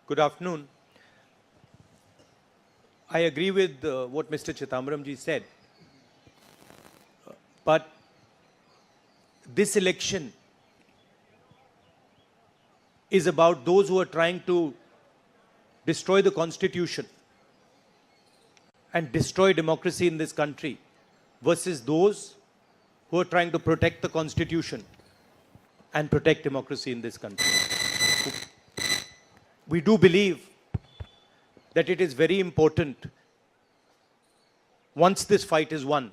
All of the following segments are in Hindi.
Good afternoon. I agree with what Mr. Chidambaram ji said. But this election is about those who are trying to destroy the constitution and destroy democracy in this country versus those who are trying to protect the constitution and protect democracy in this country. We do believe that it is very important, once this fight is won,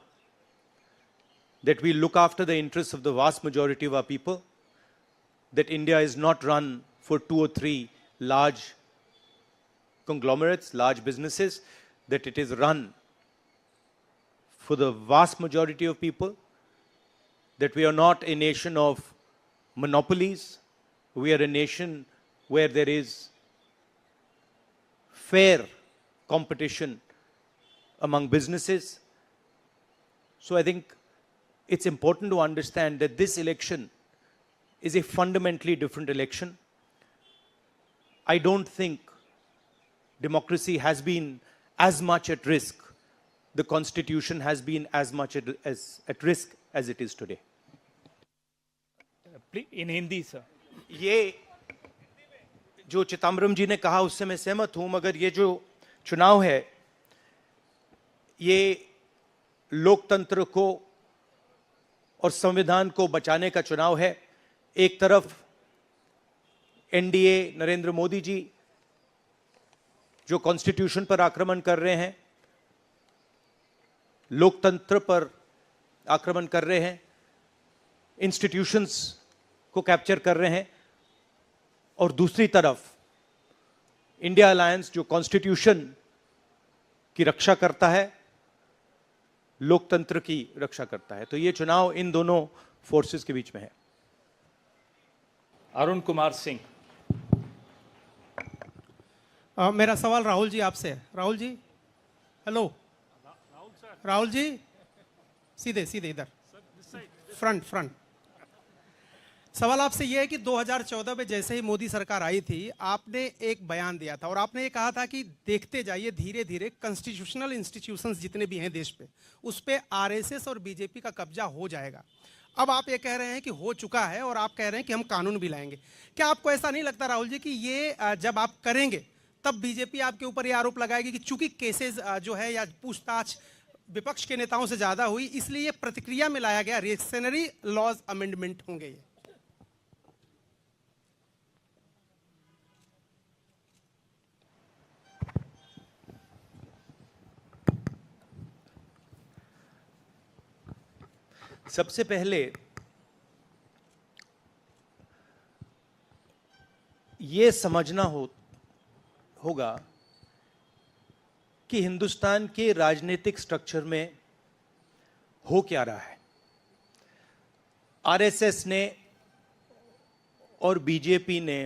that we look after the interests of the vast majority of our people, that India is not run for 2 or 3 large conglomerates, large businesses, that it is run for the vast majority of people, that we are not a nation of monopolies, we are a nation where there is fair competition among businesses. So I think it's important to understand that this election is a fundamentally different election. I don't think democracy has been as much at risk, the constitution has been as much at risk as it is today. In Hindi, sir. ये जो चिदम्बरम जी ने कहा उससे मैं सहमत हूं, मगर ये जो चुनाव है ये लोकतंत्र को और संविधान को बचाने का चुनाव है। एक तरफ एनडीए नरेंद्र मोदी जी जो कॉन्स्टिट्यूशन पर आक्रमण कर रहे हैं, लोकतंत्र पर आक्रमण कर रहे हैं, इंस्टीट्यूशंस को कैप्चर कर रहे हैं, और दूसरी तरफ इंडिया अलायंस जो कॉन्स्टिट्यूशन की रक्षा करता है, लोकतंत्र की रक्षा करता है। तो ये चुनाव इन दोनों फोर्सेस के बीच में है। अरुण कुमार सिंह। मेरा सवाल राहुल जी आपसे है। राहुल जी, हेलो। राहुल जी, सीधे सीधे इधर, फ्रंट। सवाल आपसे यह है कि 2014 में जैसे ही मोदी सरकार आई थी, आपने एक बयान दिया था और आपने ये कहा था कि देखते जाइए धीरे धीरे कॉन्स्टिट्यूशनल इंस्टीट्यूशंस जितने भी हैं देश पे, उस पे आरएसएस और बीजेपी का कब्जा हो जाएगा। अब आप ये कह रहे हैं कि हो चुका है और आप कह रहे हैं कि हम कानून भी लाएंगे। क्या आपको ऐसा नहीं लगता राहुल जी कि ये जब आप करेंगे तब बीजेपी आपके ऊपर ये आरोप लगाएगी कि चूंकि केसेस जो है या पूछताछ विपक्ष के नेताओं से ज्यादा हुई, इसलिए प्रतिक्रिया में लाया गया रिएक्शनरी लॉज अमेंडमेंट होंगे ये? सबसे पहले ये समझना होगा कि हिंदुस्तान के राजनीतिक स्ट्रक्चर में हो क्या रहा है। आरएसएस ने और बीजेपी ने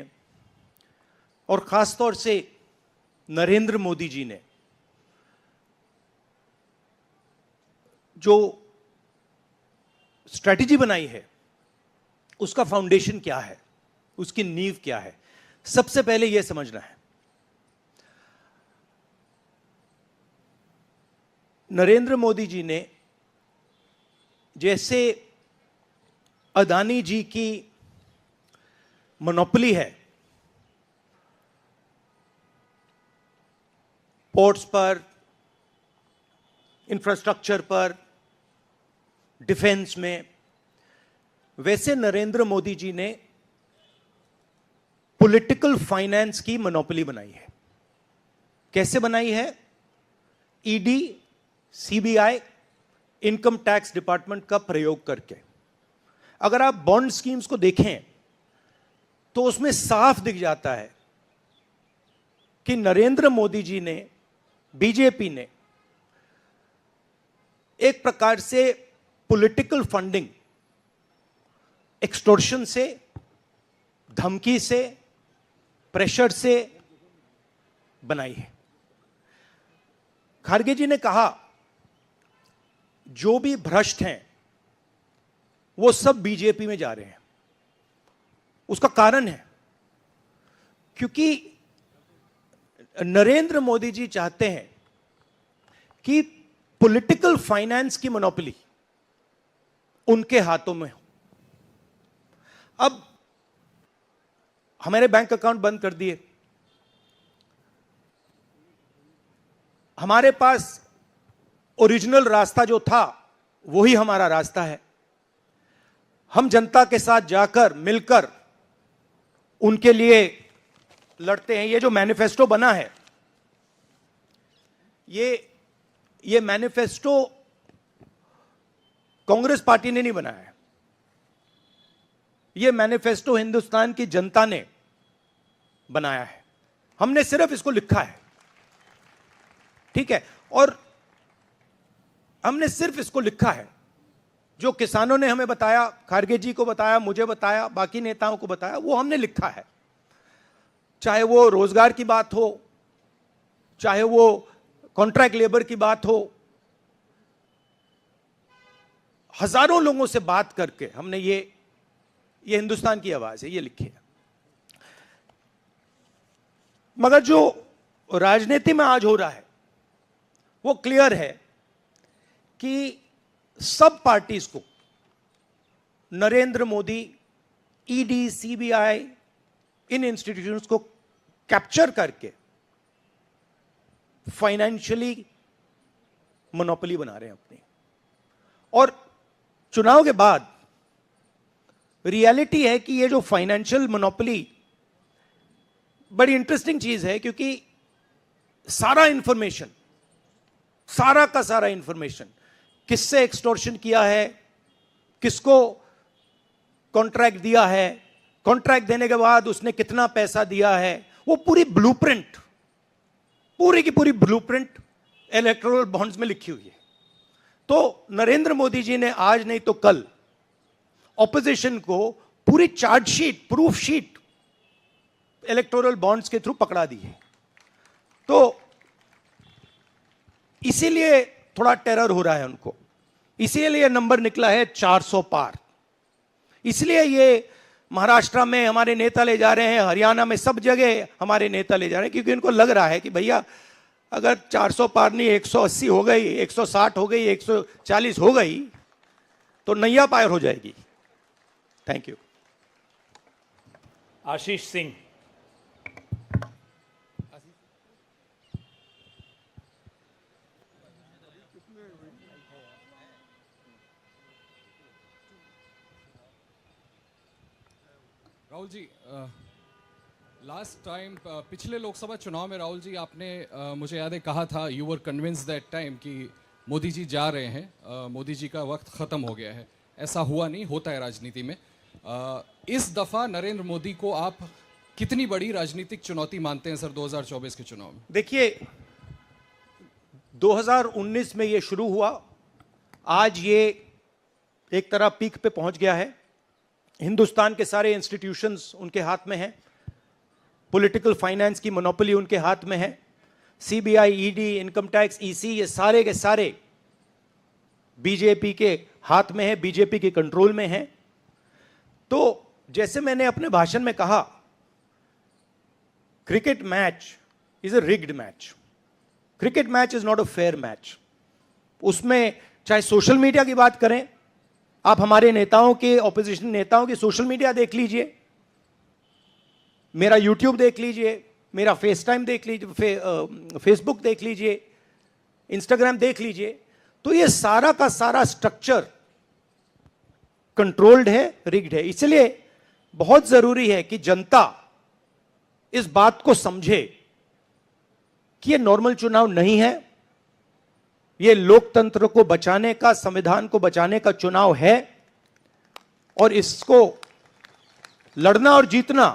और खासतौर से नरेंद्र मोदी जी ने जो स्ट्रैटेजी बनाई है, उसका फाउंडेशन क्या है, उसकी नींव क्या है, सबसे पहले यह समझना है। नरेंद्र मोदी जी ने जैसे अदानी जी की मोनोपोली है पोर्ट्स पर, इंफ्रास्ट्रक्चर पर, डिफेंस में, वैसे नरेंद्र मोदी जी ने पॉलिटिकल फाइनेंस की मोनोपोली बनाई है। कैसे बनाई है? ED, CBI, income tax department का प्रयोग करके। अगर आप बॉन्ड स्कीम्स को देखें तो उसमें साफ दिख जाता है कि नरेंद्र मोदी जी ने, बीजेपी ने एक प्रकार से पॉलिटिकल फंडिंग एक्सटॉर्शन से, धमकी से, प्रेशर से बनाई है। खारगे जी ने कहा जो भी भ्रष्ट हैं वो सब बीजेपी में जा रहे हैं। उसका कारण है क्योंकि नरेंद्र मोदी जी चाहते हैं कि पॉलिटिकल फाइनेंस की मोनोपोली उनके हाथों में हो। अब हमारे बैंक अकाउंट बंद कर दिए, हमारे पास ओरिजिनल रास्ता जो था वही हमारा रास्ता है। हम जनता के साथ जाकर मिलकर उनके लिए लड़ते हैं। ये जो मैनिफेस्टो बना है, ये मैनिफेस्टो कांग्रेस पार्टी ने नहीं बनाया है। ये मैनिफेस्टो हिंदुस्तान की जनता ने बनाया है। हमने सिर्फ इसको लिखा है, ठीक है, और हमने सिर्फ इसको लिखा है। जो किसानों ने हमें बताया, खारगे जी को बताया, मुझे बताया, बाकी नेताओं को बताया, वो हमने लिखा है। चाहे वो रोजगार की बात हो, चाहे वो कॉन्ट्रैक्ट लेबर की बात हो, हजारों लोगों से बात करके हमने ये हिंदुस्तान की आवाज है, ये लिखी है। मगर जो राजनीति में आज हो रहा है वो क्लियर है कि सब पार्टीज को नरेंद्र मोदी, ईडी, सीबीआई, इन इंस्टीट्यूशंस को कैप्चर करके फाइनेंशियली मोनोपोली बना रहे हैं अपनी। और चुनाव के बाद रियलिटी है कि ये जो फाइनेंशियल मोनोपोली बड़ी इंटरेस्टिंग चीज है, क्योंकि सारा इंफॉर्मेशन, सारा का सारा इंफॉर्मेशन, किससे एक्सटॉर्शन किया है, किसको कॉन्ट्रैक्ट दिया है, कॉन्ट्रैक्ट देने के बाद उसने कितना पैसा दिया है, वो पूरी ब्लूप्रिंट, पूरी की पूरी ब्लूप्रिंट इलेक्टोरल बॉन्ड्स में लिखी हुई है। तो नरेंद्र मोदी जी ने आज नहीं तो कल ऑपोजिशन को पूरी chargesheet, proof sheet electoral bonds के थ्रू पकड़ा दी है। तो इसीलिए थोड़ा टेरर हो रहा है उनको, इसीलिए नंबर निकला है 400 पार। इसलिए ये महाराष्ट्र में हमारे नेता ले जा रहे हैं, हरियाणा में सब जगह हमारे नेता ले जा रहे हैं, क्योंकि इनको लग रहा है कि भैया अगर 400 पार नहीं 180 हो गई, 160 हो गई, 140 हो गई तो नैया पार हो जाएगी। Thank you. Ashish Singh. Rahul ji, last time पिछले लोकसभा चुनाव में राहुल जी आपने मुझे याद है कहा था, you were convince that time कि मोदी जी जा रहे हैं, मोदी जी का वक्त ख़त्म हो गया है। ऐसा हुआ नहीं, होता है राजनीति में। इस दफ़ा नरेंद्र मोदी को आप कितनी बड़ी राजनीतिक चुनौती मानते हैं सर 2024 के चुनाव में? देखिए, 2019 में ये शुरू हुआ, आज ये एक तरह पीक पे पहुंच गया है। हिंदुस्तान के सारे इंस्टीट्यूशंस उनके हाथ में हैं, पॉलिटिकल फाइनेंस की मोनोपोली उनके हाथ में है। CBI, ED, income tax, EC, ये सारे के सारे बीजेपी के हाथ में है, बीजेपी के कंट्रोल में है। तो जैसे मैंने अपने भाषण में कहा, cricket match is a rigged match. Cricket match is not a fair match. उसमें चाहे सोशल मीडिया की बात करें, आप हमारे नेताओं के, ऑपोजिशन नेताओं के सोशल मीडिया देख लीजिए, मेरा यूट्यूब देख लीजिए, मेरा फेस टाइम देख लीजिए, फेसबुक देख लीजिए, इंस्टाग्राम देख लीजिए, तो ये सारा का सारा स्ट्रक्चर कंट्रोल्ड है, रिग्ड है। इसलिए बहुत जरूरी है कि जनता इस बात को समझे कि ये नॉर्मल चुनाव नहीं है, ये लोकतंत्र को बचाने का, संविधान को बचाने का चुनाव है, और इसको लड़ना और जीतना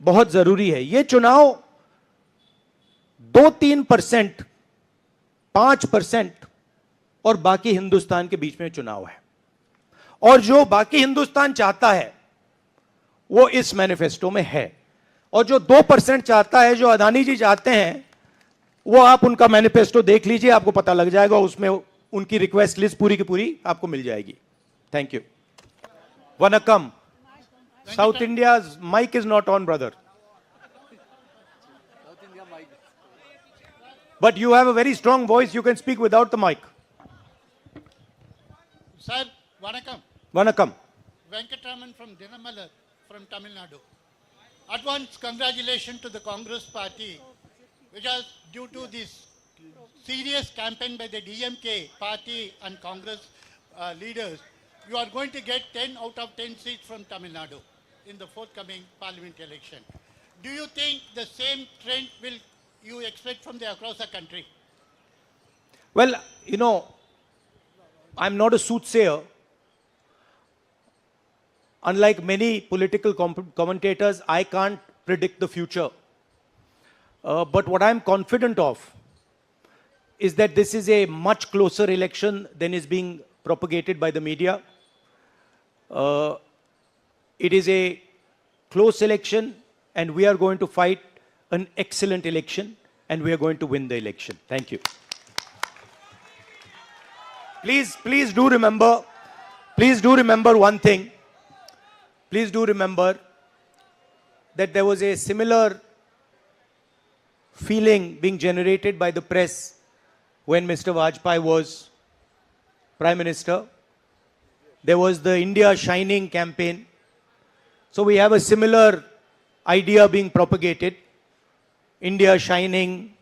बहुत जरूरी है। ये चुनाव 2-3%, 5% और बाकी हिंदुस्तान के बीच में चुनाव है। और जो बाकी हिंदुस्तान चाहता है वो इस मैनिफेस्टो में है, और जो 2% चाहता है, जो अदानी जी चाहते हैं, वो आप उनका मैनिफेस्टो देख लीजिए, आपको पता लग जाएगा। उसमें उनकी रिक्वेस्ट लिस्ट पूरी की पूरी आपको मिल जाएगी। Thank you. Vanakkam. South India mike is not on brother. But you have a very strong voice. You can speak without the mic. Sir, Vanakkam. Vanakkam. Venkatraman from Dinamalar from Tamil Nadu. Advance congratulations to the Congress party, which is due to this serious campaign by the DMK party and Congress leaders. You are going to get 10 out of 10 seats from Tamil Nadu in the forthcoming parliament election. Do you think the same trend will you expect from the across the country? Well, you know, I'm not a soothsayer. Unlike many political commentators, I can't predict the future. But what I'm confident of is that this is a much closer election than is being propagated by the media. It is a close election, and we are going to fight an excellent election, and we are going to win the election. Thank you. Please do remember one thing. Please do remember that there was a similar feeling being generated by the press when Mr. Vajpayee was Prime Minister. There was the India Shining campaign. So we have a similar idea being propagated. India Shining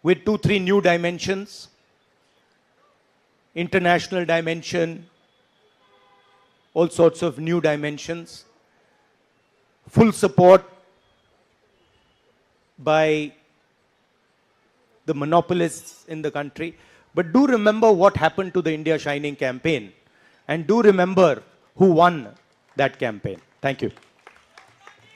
with 2-3 new dimensions. International dimension, all sorts of new dimensions. Full support by the monopolists in the country. But do remember what happened to the India Shining campaign, and do remember who won that campaign. Thank you.